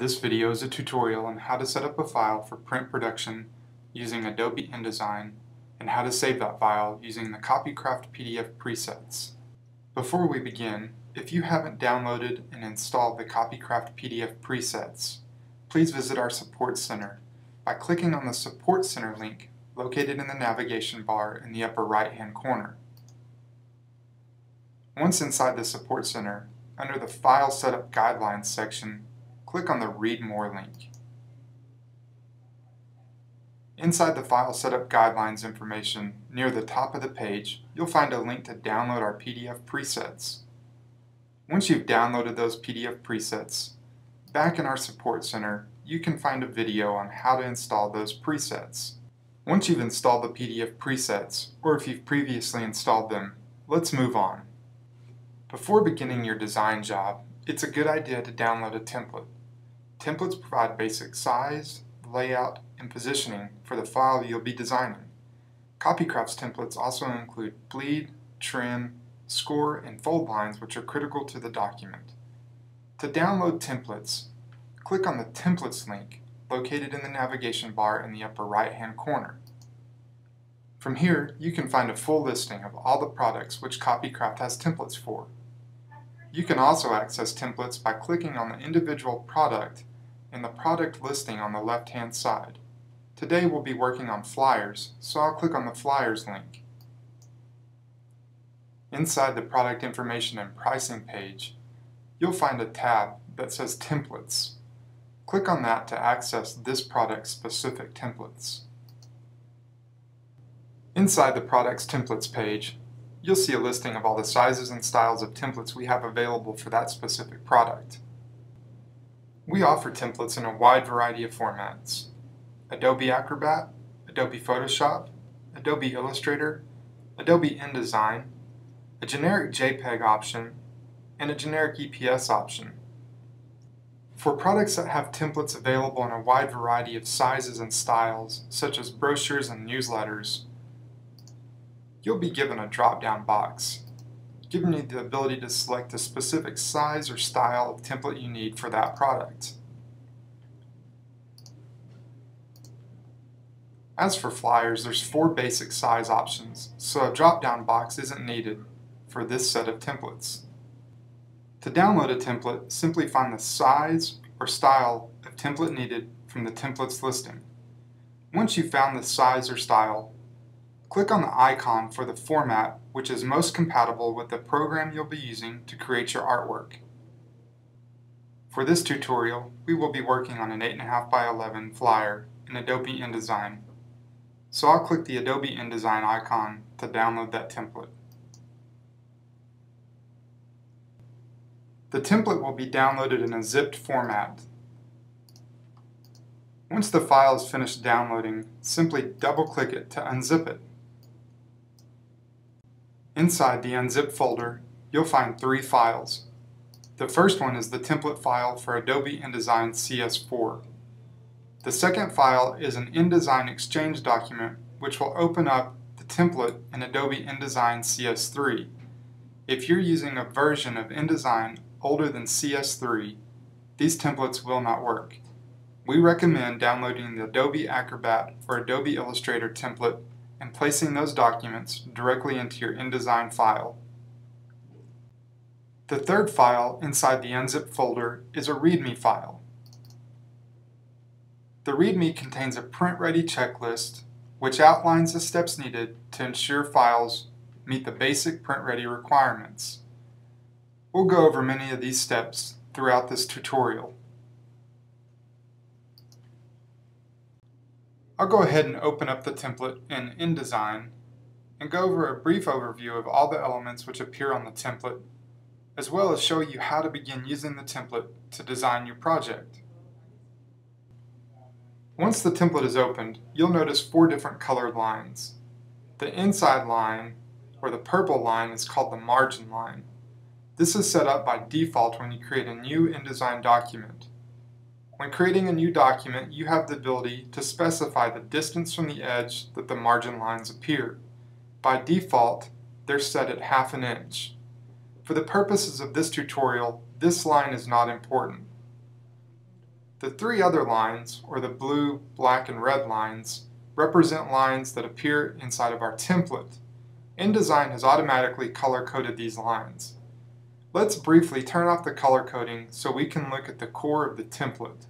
This video is a tutorial on how to set up a file for print production using Adobe InDesign and how to save that file using the Copycraft PDF presets. Before we begin, if you haven't downloaded and installed the Copycraft PDF presets, please visit our Support Center by clicking on the Support Center link located in the navigation bar in the upper right-hand corner. Once inside the Support Center, under the File Setup Guidelines section, click on the Read More link. Inside the File Setup Guidelines information, near the top of the page, you'll find a link to download our PDF presets. Once you've downloaded those PDF presets, back in our Support Center, you can find a video on how to install those presets. Once you've installed the PDF presets, or if you've previously installed them, let's move on. Before beginning your design job, it's a good idea to download a template. Templates provide basic size, layout, and positioning for the file you'll be designing. Copycraft's templates also include bleed, trim, score, and fold lines, which are critical to the document. To download templates, click on the Templates link located in the navigation bar in the upper right-hand corner. From here, you can find a full listing of all the products which Copycraft has templates for. You can also access templates by clicking on the individual product in the product listing on the left-hand side. Today we'll be working on flyers, so I'll click on the Flyers link. Inside the product information and pricing page, you'll find a tab that says Templates. Click on that to access this product's specific templates. Inside the Products Templates page, you'll see a listing of all the sizes and styles of templates we have available for that specific product. We offer templates in a wide variety of formats: Adobe Acrobat, Adobe Photoshop, Adobe Illustrator, Adobe InDesign, a generic JPEG option, and a generic EPS option. For products that have templates available in a wide variety of sizes and styles, such as brochures and newsletters, you'll be given a drop-down box, giving you the ability to select a specific size or style of template you need for that product. As for flyers, there's 4 basic size options, so a drop-down box isn't needed for this set of templates. To download a template, simply find the size or style of template needed from the templates listing. Once you've found the size or style, click on the icon for the format which is most compatible with the program you'll be using to create your artwork. For this tutorial, we will be working on an 8.5 by 11 flyer in Adobe InDesign, so I'll click the Adobe InDesign icon to download that template. The template will be downloaded in a zipped format. Once the file is finished downloading, simply double-click it to unzip it. Inside the unzip folder, you'll find 3 files. The first one is the template file for Adobe InDesign CS4. The second file is an InDesign Exchange document which will open up the template in Adobe InDesign CS3. If you're using a version of InDesign older than CS3, these templates will not work. We recommend downloading the Adobe Acrobat or Adobe Illustrator template and placing those documents directly into your InDesign file. The third file inside the unzip folder is a README file. The README contains a print-ready checklist which outlines the steps needed to ensure files meet the basic print-ready requirements. We'll go over many of these steps throughout this tutorial. I'll go ahead and open up the template in InDesign and go over a brief overview of all the elements which appear on the template, as well as show you how to begin using the template to design your project. Once the template is opened, you'll notice 4 different colored lines. The inside line, or the purple line, is called the margin line. This is set up by default when you create a new InDesign document. When creating a new document, you have the ability to specify the distance from the edge that the margin lines appear. By default, they're set at 1/2 inch. For the purposes of this tutorial, this line is not important. The three other lines, or the blue, black, and red lines, represent lines that appear inside of our template. InDesign has automatically color-coded these lines. Let's briefly turn off the color coding so we can look at the core of the template.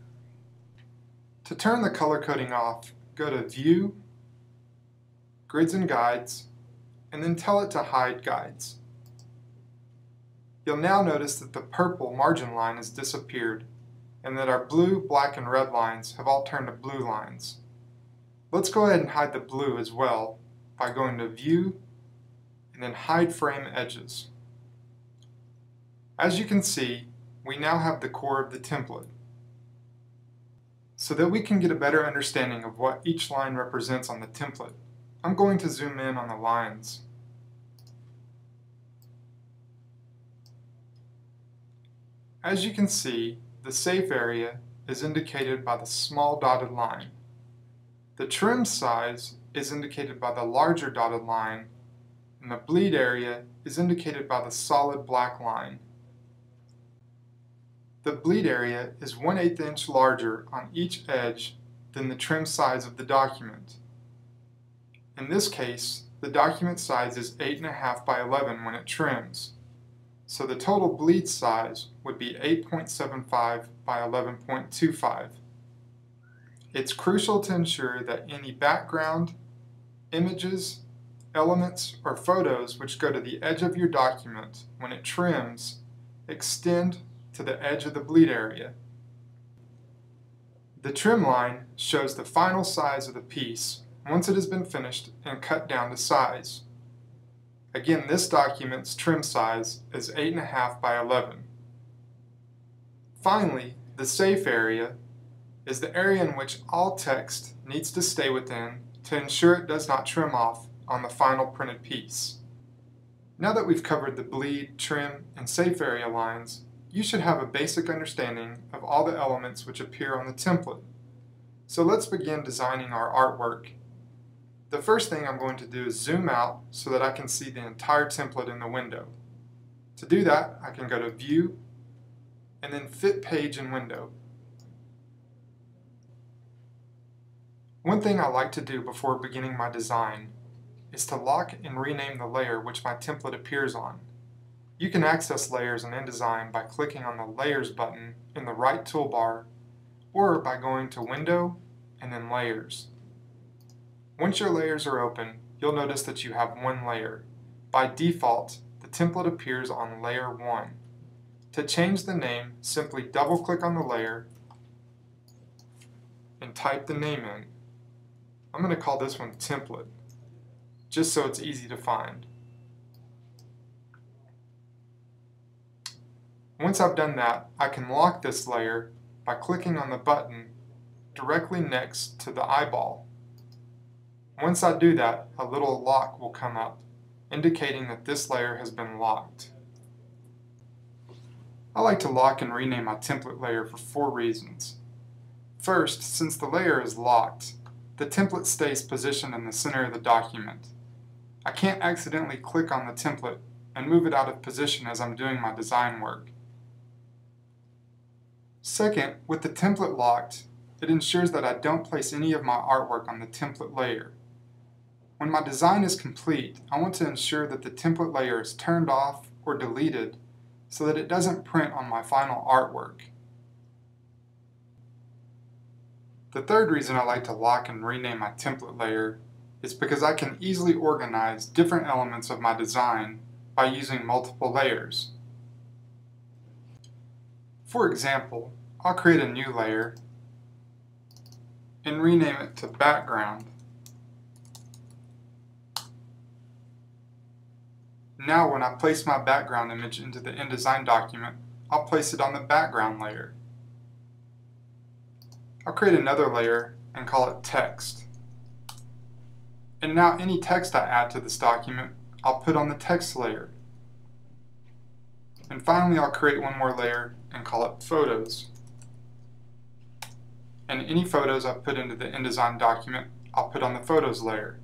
To turn the color coding off, go to View, Grids and Guides, and then tell it to hide guides. You'll now notice that the purple margin line has disappeared and that our blue, black, and red lines have all turned to blue lines. Let's go ahead and hide the blue as well by going to View and then Hide Frame Edges. As you can see, we now have the core of the template. So that we can get a better understanding of what each line represents on the template, I'm going to zoom in on the lines. As you can see, the safe area is indicated by the small dotted line. The trim size is indicated by the larger dotted line, and the bleed area is indicated by the solid black line. The bleed area is 1/8 inch larger on each edge than the trim size of the document. In this case, the document size is 8.5 by 11 when it trims, so the total bleed size would be 8.75 by 11.25. It's crucial to ensure that any background, images, elements, or photos which go to the edge of your document when it trims extend to the edge of the bleed area. The trim line shows the final size of the piece once it has been finished and cut down to size. Again, this document's trim size is 8.5 by 11. Finally, the safe area is the area in which all text needs to stay within to ensure it does not trim off on the final printed piece. Now that we've covered the bleed, trim, and safe area lines, you should have a basic understanding of all the elements which appear on the template. So let's begin designing our artwork. The first thing I'm going to do is zoom out so that I can see the entire template in the window. To do that, I can go to View, and then Fit Page in Window. One thing I like to do before beginning my design is to lock and rename the layer which my template appears on. You can access layers in InDesign by clicking on the Layers button in the right toolbar, or by going to Window and then Layers. Once your layers are open, you'll notice that you have one layer. By default, the template appears on Layer 1. To change the name, simply double-click on the layer and type the name in. I'm going to call this one Template, just so it's easy to find. Once I've done that, I can lock this layer by clicking on the button directly next to the eyeball. Once I do that, a little lock will come up, indicating that this layer has been locked. I like to lock and rename my template layer for 4 reasons. First, since the layer is locked, the template stays positioned in the center of the document. I can't accidentally click on the template and move it out of position as I'm doing my design work. Second, with the template locked, it ensures that I don't place any of my artwork on the template layer. When my design is complete, I want to ensure that the template layer is turned off or deleted so that it doesn't print on my final artwork. The third reason I like to lock and rename my template layer is because I can easily organize different elements of my design by using multiple layers. For example, I'll create a new layer and rename it to Background. Now when I place my background image into the InDesign document, I'll place it on the background layer. I'll create another layer and call it Text. And now any text I add to this document, I'll put on the text layer. And finally, I'll create one more layer and call it Photos. And any photos I put into the InDesign document, I'll put on the Photos layer.